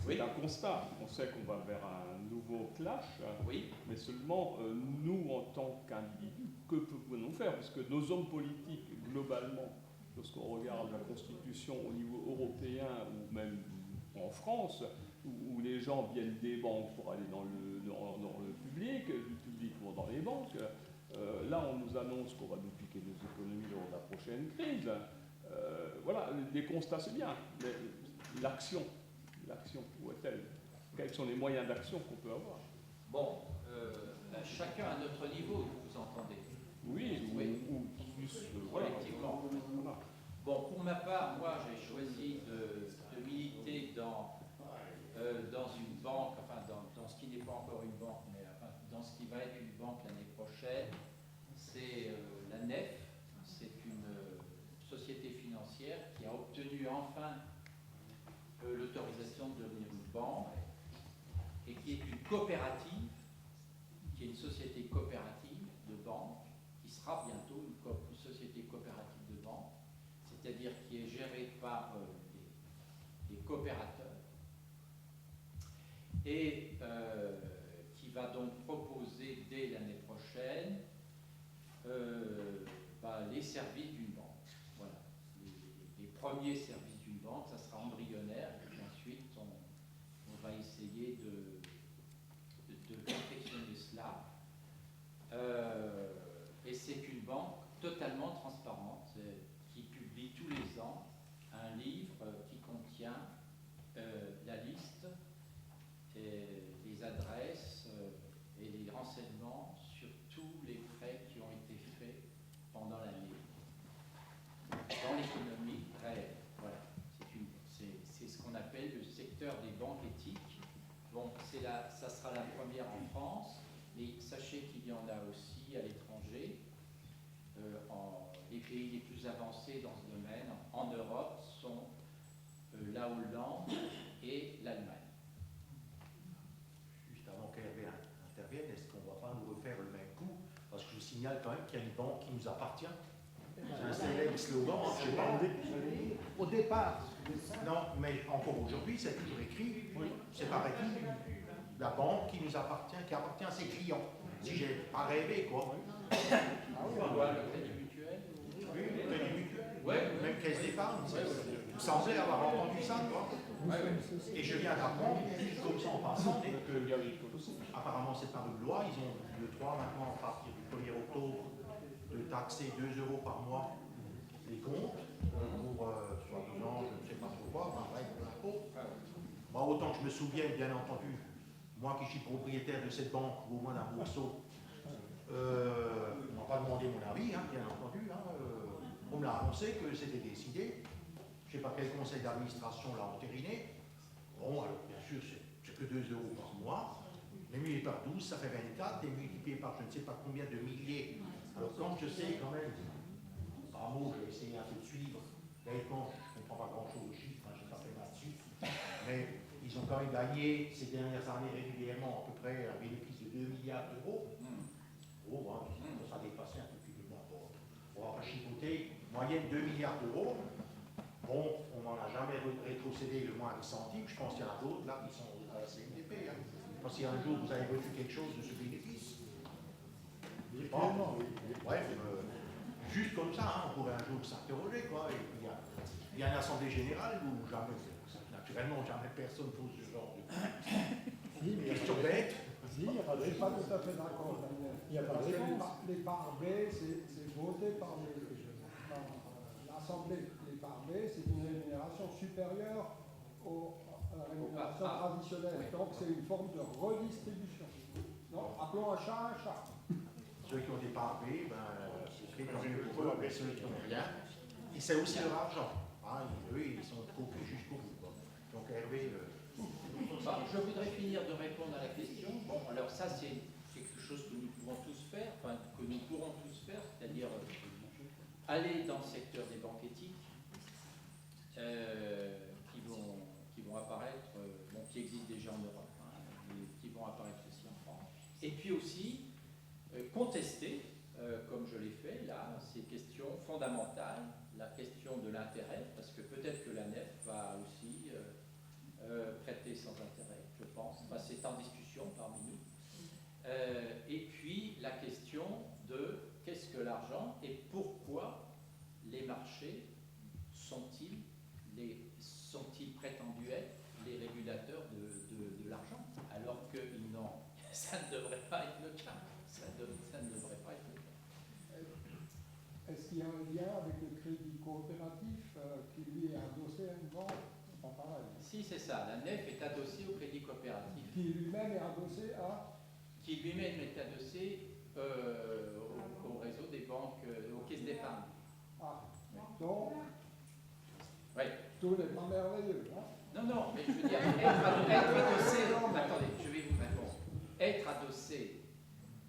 Oui. C'est un constat. On sait qu'on va vers un nouveau clash, Oui. mais seulement nous, en tant qu'individus, que pouvons-nous faire? Parce que nos hommes politiques, globalement, lorsqu'on regarde la Constitution au niveau européen ou même en France, où les gens viennent des banques pour aller dans le public, du public pour dans les banques, là on nous annonce qu'on va nous piquer nos économies lors de la prochaine crise. Voilà, les constats c'est bien, mais l'action où est-elle? Quels sont les moyens d'action qu'on peut avoir? Bon, chacun à notre niveau, vous entendez? Oui, ou plus collectivement. Voilà. Bon, pour ma part, moi j'ai choisi de militer dans une banque, enfin dans ce qui n'est pas encore une banque, mais enfin, dans ce qui va être une banque l'année prochaine. C'est la NEF, c'est une société financière qui a obtenu enfin l'autorisation de devenir une banque et qui est une coopérative, qui est une société coopérative de banque, qui sera bientôt une société coopérative de banque, c'est-à-dire qui est gérée par des coopérateurs et qui va donc proposer dès l'année prochaine les services d'une banque. Voilà. Les premiers services d'une banque, ça sera embryonnaire, et puis ensuite on va essayer de perfectionner cela. Et c'est une banque totalement transparente qui publie tous les ans un livre qui contient la liste, les adresses et les renseignements sur tous les prêts qui ont été faits pendant l'année dans l'économie réelle. Voilà, c'est une ça sera la première en France, mais sachez qu'il y en a aussi à l'étranger. Les pays les plus avancés dans ce domaine en Europe sont la Hollande et l'Allemagne. Juste avant qu'Hervé intervienne, est-ce qu'on ne va pas nous refaire le même coup? Parce que je signale quand même qu'il y a une banque qui nous appartient. C'est un célèbre slogan, hein, je sais pas. Au départ, Non, mais encore aujourd'hui, c'est toujours écrit, c'est par écrit, la banque qui nous appartient, qui appartient à ses clients. Si j'ai pas rêvé, quoi. Quoi, le crédit mutuel Oui, le crédit mutuel. Ouais, Même caisse d'épargne. Il me semblait avoir entendu ça, quoi. Et je viens d'apprendre, comme ça en passant, que apparemment c'est par une loi, ils ont le droit maintenant, à partir du 1er octobre, de taxer 2 € par mois les comptes pour soi-disant, je ne sais pas trop quoi, enfin bref, pour l'impôt. Moi, autant que je me souvienne, bien entendu, moi qui suis propriétaire de cette banque, ou au moins d'un morceau, on m'a pas demandé mon avis, hein, bien entendu. Hein, on me l'a annoncé que c'était décidé. Je ne sais pas quel conseil d'administration l'a entériné. Bon, alors bien sûr, c'est que 2 € par mois. Mais multiplié par 12, ça fait 24, et multiplié par je ne sais pas combien de milliers. Alors quand je sais quand même, par mot, je vais essayer un peu de suivre, honnêtement, je ne comprends pas grand-chose aux chiffres, hein, je n'ai pas fait maths dessus, mais ils ont quand même gagné ces dernières années régulièrement à peu près un bénéfice de 2 milliards d'euros. Oh, hein, ça a dépassé un peu plus de moi. On va pas chipoter, moyenne 2 milliards d'euros. Bon, on n'en a jamais rétrocédé le moins un centime. Je pense qu'il y en a d'autres là qui sont à la CNDP. Hein. Je pense si un jour vous avez reçu quelque chose de ce bénéfice. Bref, juste comme ça, hein, on pourrait un jour s'interroger, quoi. Et puis il y a une assemblée générale où jamais, naturellement, jamais personne pose ce genre de questions bêtes. je ne suis pas tout à fait d'accord, Daniel. Parce que les parts B, c'est voté par l'Assemblée. Les parts B, c'est une rémunération supérieure à la rémunération traditionnelle. Donc c'est une forme de redistribution. Non, appelons un chat un chat. Ceux qui ont des parts B, c'est tant mieux pour eux, mais ceux qui n'ont rien, et c'est aussi leur argent. Hein, eux, ils sont coupés jusqu'au bout. Quoi. Donc Hervé... je voudrais finir de répondre à la question. Bon, alors ça, c'est quelque chose que nous pouvons tous faire, enfin, que nous pourrons tous faire, c'est-à-dire aller dans le secteur des banques éthiques, qui vont apparaître, qui existent déjà en Europe, hein, et qui vont apparaître aussi en France. Et puis aussi, contester, comme je l'ai fait là, ces questions fondamentales, la question de l'intérêt, parce que peut-être que la NEF va aussi prêter sans intérêt, je pense. Enfin, c'est en discussion parmi nous. Et puis la question de qu'est-ce que l'argent et pourquoi les marchés sont-ils prétendus être les régulateurs de l'argent, alors que ça ne devrait pas être le cas. Ça ne devrait pas être le cas. Est-ce qu'il y a un lien avec le crédit coopératif qui lui est adossé à une banque? Pas pareil. Si, c'est ça. La NEF est adossée au crédit coopératif. Qui lui-même est adossé à? Qui lui-même est adossé au réseau des banques, aux caisses d'épargne. Ah, donc, oui. Tout n'est pas merveilleux. Hein? Non, mais je veux dire, être adossé. Attendez, je vais vous répondre. Être adossé,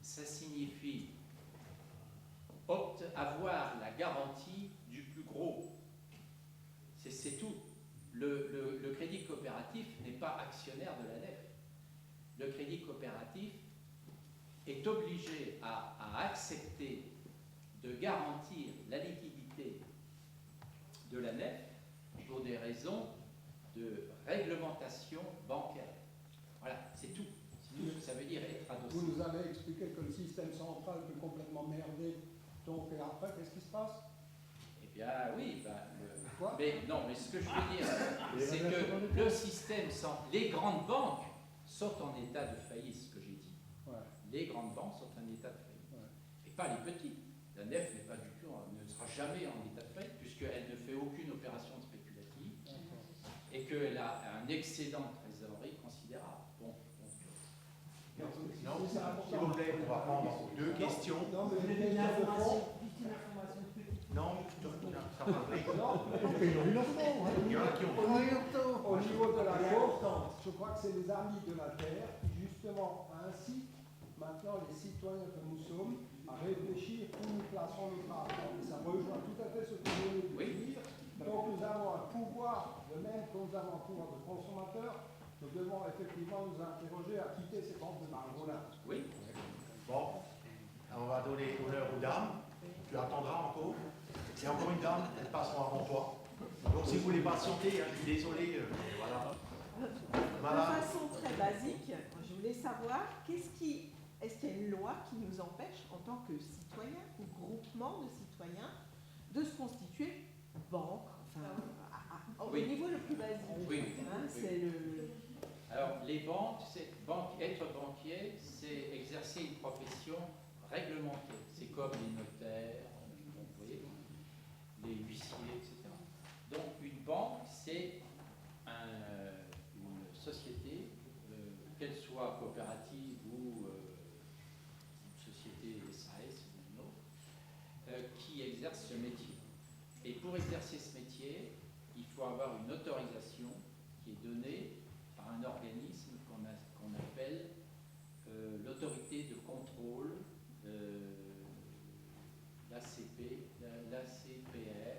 ça signifie avoir la garantie du plus gros. C'est tout. Le crédit coopératif n'est pas actionnaire de la NEF. Le crédit coopératif est obligé à accepter de garantir la liquidité de la NEF pour des raisons de réglementation bancaire. Voilà, c'est tout. C'est tout ce que ça veut dire être adossé. Vous nous avez expliqué que le système central peut complètement merder. Donc, et après, qu'est-ce qui se passe? Eh bien, oui. Mais ce que je veux dire, c'est que le système, les grandes banques sont en état de faillite, ce que j'ai dit. Ouais. Les grandes banques sont en état de faillite. Ouais. Et pas les petites. La NEF n'est pas du tout, ne sera jamais en état de faillite, puisqu'elle ne fait aucune opération spéculative et qu'elle a un excédent de trésorerie considérable. Non, s'il vous plaît, on va prendre 2 questions. Non, mais les questions de fond. Non, ça va aller. Non, il y en a qui ont. au niveau de la COP, je crois que c'est les Amis de la Terre qui justement incitent maintenant les citoyens que nous sommes à réfléchir où nous placerons notre argent. Et ça rejoint tout à fait ce que vous venez de dire. Donc nous avons un pouvoir, de même que nous avons un pouvoir de consommateur, nous devons effectivement nous interroger à quitter ces banques de margot-là. Oui. Bon, on va donner honneur aux dames. Tu attendras encore. C'est encore une dame, elles passeront avant toi. Donc si vous voulez patienter, je suis désolé, mais voilà. De façon très basique, je voulais savoir, est-ce qu'il y a une loi qui nous empêche, en tant que citoyens ou groupement de citoyens, de se constituer banque, enfin, Oui. au niveau le plus basique. Oui. Hein, c'est le... Alors, les banques, être banquier, c'est exercer une profession réglementée. C'est comme les notaires, vous voyez, les huissiers, etc. Donc, une banque, c'est une société, qu'elle soit coopérative ou une société SAS ou une autre, qui exerce ce métier. Et pour exercer ce métier, il faut avoir une autorisation qui est donnée par un organisme qu'on appelle l'autorité de contrôle, l'ACPR,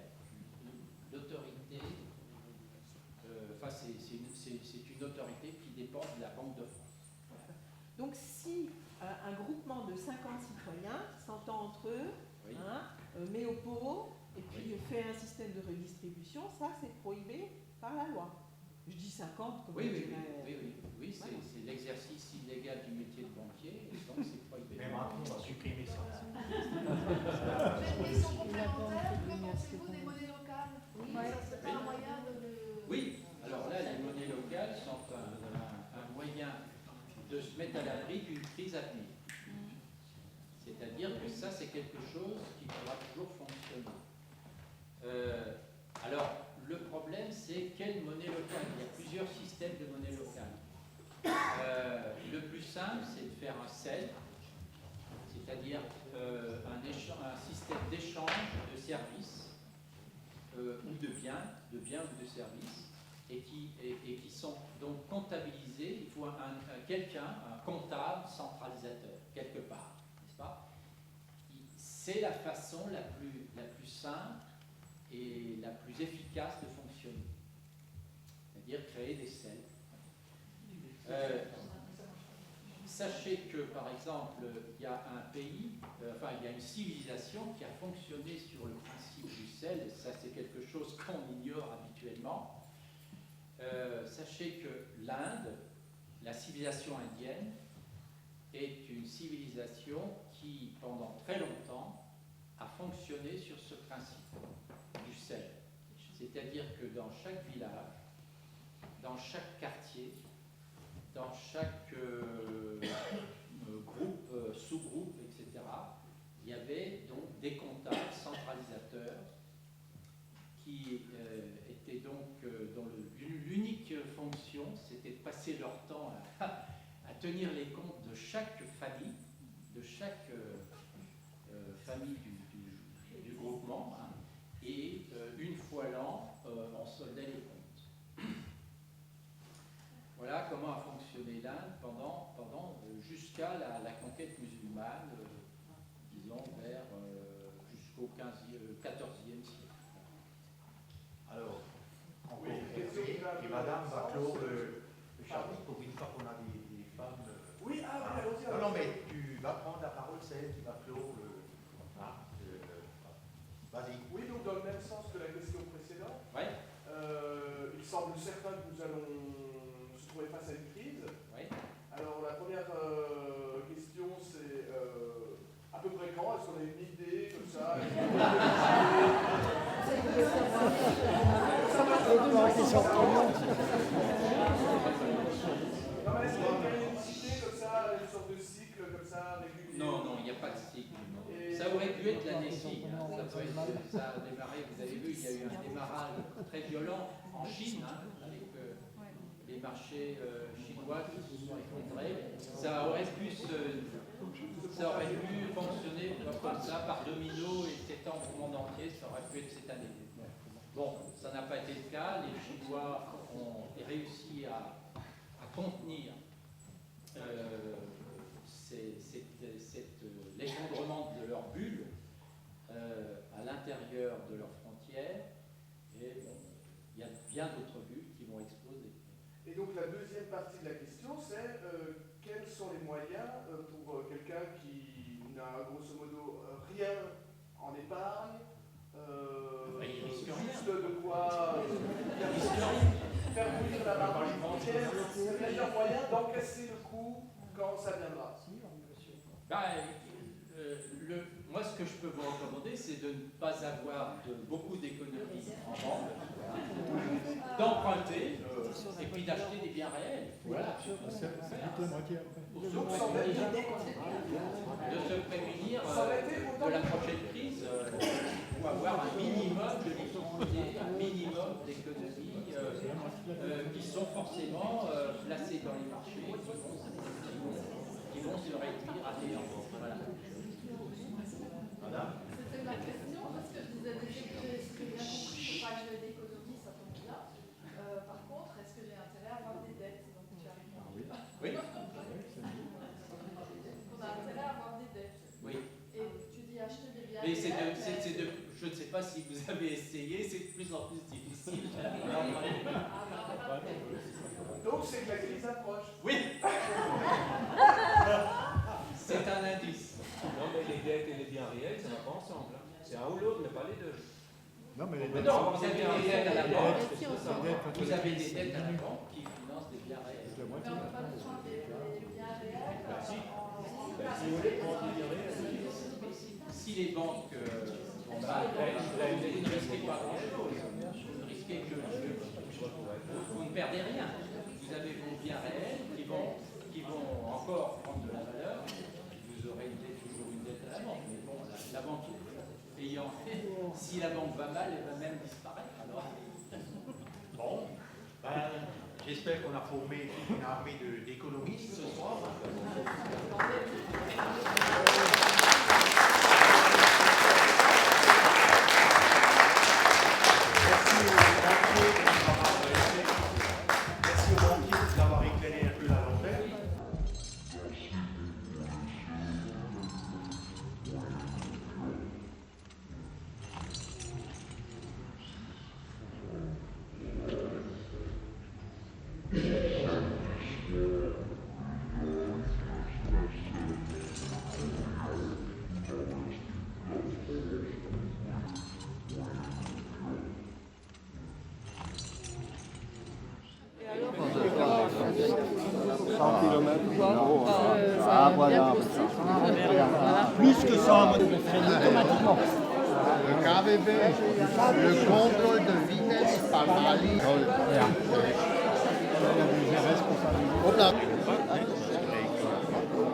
l'autorité, enfin c'est une autorité qui dépend de la Banque de France. Voilà. Donc si un groupement de 50 citoyens s'entend entre eux, Oui. hein, met au pot, et puis fait un système de redistribution, ça c'est prohibé par la loi. Je dis 50 comme Oui, je dirais. oui, c'est l'exercice illégal du métier de banquier, et donc c'est prohibé. Mais maintenant, on va supprimer ça. Une question complémentaire, que pensez-vous des monnaies locales? Oui, c'est pas un moyen de... Oui, alors là, les monnaies locales sont un moyen de se mettre à l'abri d'une crise à venir. C'est-à-dire que ça, c'est quelque chose qui pourra toujours fonctionner. Alors, le problème, c'est quelle monnaie locale? Il y a plusieurs systèmes de monnaie locale. Le plus simple, c'est de faire un CEL, c'est-à-dire un système d'échange de services ou de biens ou de services, et qui sont donc comptabilisés. Il faut un comptable centralisateur, quelque part, n'est-ce pas? C'est la façon la plus simple et la plus efficace de fonctionner, c'est-à-dire créer des CEL. Sachez que, par exemple, il y a un pays, il y a une civilisation qui a fonctionné sur le principe du CEL, et ça c'est quelque chose qu'on ignore habituellement. Sachez que l'Inde, la civilisation indienne, est une civilisation qui, pendant très longtemps, a fonctionné sur ce principe du CEL. C'est-à-dire que dans chaque village, dans chaque quartier, dans chaque groupe, sous-groupe, etc., il y avait donc des comptables centralisateurs qui étaient donc dont l'unique fonction, c'était de passer leur temps à tenir les comptes de chaque famille, du groupement, hein, et une fois l'an, on soldait les comptes. Voilà comment a fonctionné l'Inde jusqu'à la conquête musulmane, disons jusqu'au 14e siècle. Alors, encore et madame va clore le chapitre pour une fois qu'on a des femmes. Oui, non, mais tu vas prendre la parole, c'est elle qui va clore le. Vas-y. Oui, donc dans le même sens que la question précédente, Ouais. Il semble certain que nous allons se trouver face à une crise. Ouais. Alors la première question, c'est à peu près quand? Est-ce qu'on a une idée comme ça? Est-ce qu'il y a une périodicité comme ça, une sorte de cycle comme ça, régulier? Non, il n'y a pas de cycle. Ça aurait pu être l'année ci. Ça a démarré, vous avez vu, il y a eu un démarrage très violent en Chine, hein, avec les marchés chinois qui se sont effondrés. Ça aurait pu fonctionner comme ça, par domino, et s'étendre au monde entier, ça aurait pu être cette année. Bon, ça n'a pas été le cas. Les Chinois ont réussi à contenir l'effondrement de leur bulle à l'intérieur de leurs frontières, et il y a bien d'autres bulles qui vont exploser. Et donc la deuxième partie de la question, c'est quels sont les moyens pour quelqu'un qui n'a grosso modo rien en épargne, juste de quoi faire bouillir la marge entière, le meilleur moyen d'encaisser le coup quand ça viendra. Moi, ce que je peux vous recommander, c'est de ne pas avoir beaucoup d'économies en banque, d'emprunter et puis d'acheter des biens réels. Voilà. De se prémunir de la prochaine crise, pour avoir un minimum de liquidité, un minimum d'économies qui sont forcément placées dans les marchés, qui vont se réduire à des gens. Voilà. C'était ma question, parce que je disais ce que j'ai bien compris, c'est pas que j'ai d'économie, ça tombe bien. Par contre, est-ce que j'ai intérêt à avoir des dettes? Donc tu as répondu. Oui. On a intérêt à avoir des dettes. Oui. Et tu dis acheter des biens. Mais je ne sais pas si vous avez essayé, c'est de plus en plus difficile. Donc c'est que la crise approche. Oui. C'est un indice. Non, mais les dettes et les biens réels, ça ne va pas ensemble. Hein. C'est un ou l'autre, mais pas les deux. Non, mais les Mais dettes. non, vous avez des dettes à la banque. Vous Vous avez des dettes à la banque qui financent des biens réels. Mais on ne peut pas besoin des biens réels. Si vous voulez prendre des biens réels. Si les banques vont mal, vous ne risquez pas grand-chose. Vous ne risquez que vous ne perdez rien. Vous avez vos biens réels qui vont encore prendre de la valeur. Vous aurez toujours une dette à la banque. Mais bon, la banque ayant fait, si la banque va mal, elle va même disparaître. Alors. Bon, j'espère qu'on a formé une armée d'économistes ce soir. Merci aux banquiers d'avoir éclairé un peu la lanterne. Plus que ça, automatiquement. Le KVB, le contrôle de vitesse par Mali.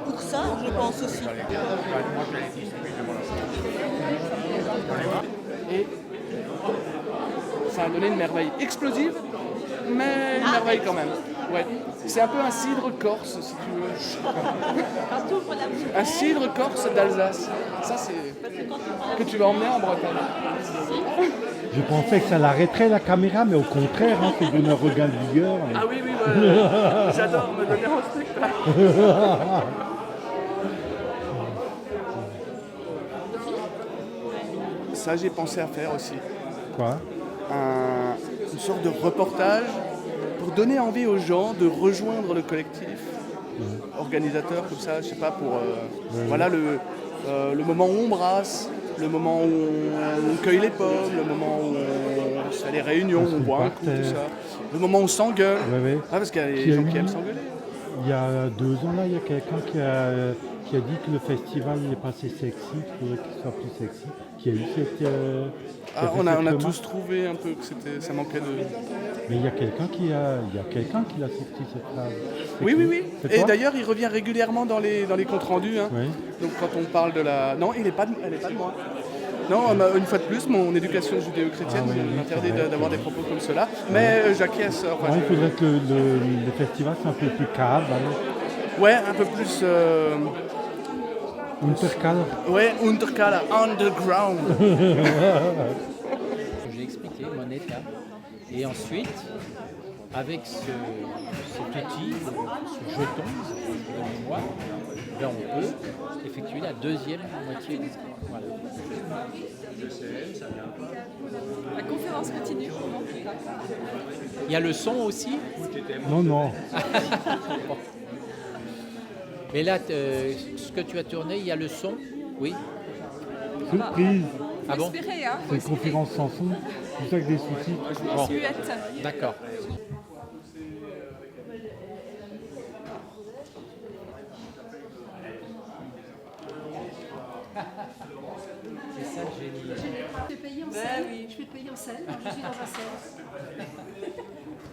Pour ça, je pense aussi. Et ça a donné une merveille explosive, mais une merveille quand même. Ouais. C'est un peu un cidre corse, si tu veux. Un cidre corse d'Alsace. Ça, c'est que tu vas emmener en Bretagne. Je pensais que ça l'arrêterait la caméra, mais au contraire, hein, c'est donner un regain de vigueur. Ah oui, oui, ouais, j'adore me donner en spectacle. Ça, j'ai pensé à faire aussi. Quoi? Une sorte de reportage pour donner envie aux gens de rejoindre le collectif organisateur, comme ça, je sais pas, pour voilà le moment où on brasse, le moment où on cueille les pommes, le moment où on fait les réunions, on boit un coup, tout ça, le moment où on s'engueule, parce qu'il y a des gens qui aiment s'engueuler. Il y a 2 ans, là, il y a quelqu'un qui a dit que le festival n'est pas assez sexy, qu'il faudrait qu'il soit plus sexy, qui a eu cette... on a tous trouvé un peu que ça manquait de... Mais il y a quelqu'un qui l'a sorti cette phrase. Oui, oui, oui. Et d'ailleurs, il revient régulièrement dans les comptes rendus. Hein. Oui. Donc quand on parle de la... Non, elle n'est pas de moi. Non, une fois de plus, mon éducation judéo-chrétienne m'interdit d'avoir des propos comme cela. Mais j'acquiesce. Enfin, il faudrait que le festival soit un peu plus calme. Ouais, un peu plus... Unterkaler. Ouais, Unterkaler, underground. J'ai expliqué mon état. Et ensuite, avec cet outil, ce jeton, de mémoire, ben on peut effectuer la deuxième moitié du score. Voilà. La conférence continue. Il y a le son aussi? Non, non. Bon. Mais là, ce que tu as tourné, il y a le son? Oui. Surprise. Ah bon? Espérer, hein. C'est une conférence sans son, c'est ça que des soucis. Bon. Muette. D'accord. C'est ça le génie. Je vais payer en scène. Je vais payer en scène. Je suis dans un scène.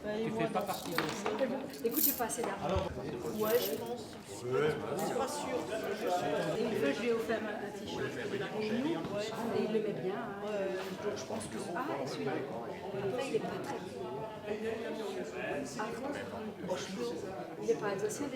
Tu fais pas partie de ça? Écoute, j'ai pas assez d'argent. Ouais, je pense. Je suis pas sûre. Et une fois, je lui ai offert un t-shirt de la Réunion. Et il le met bien. Donc je pense que. Ah, celui-là. Là, il est pas très. Ah, il n'est pas alsacien.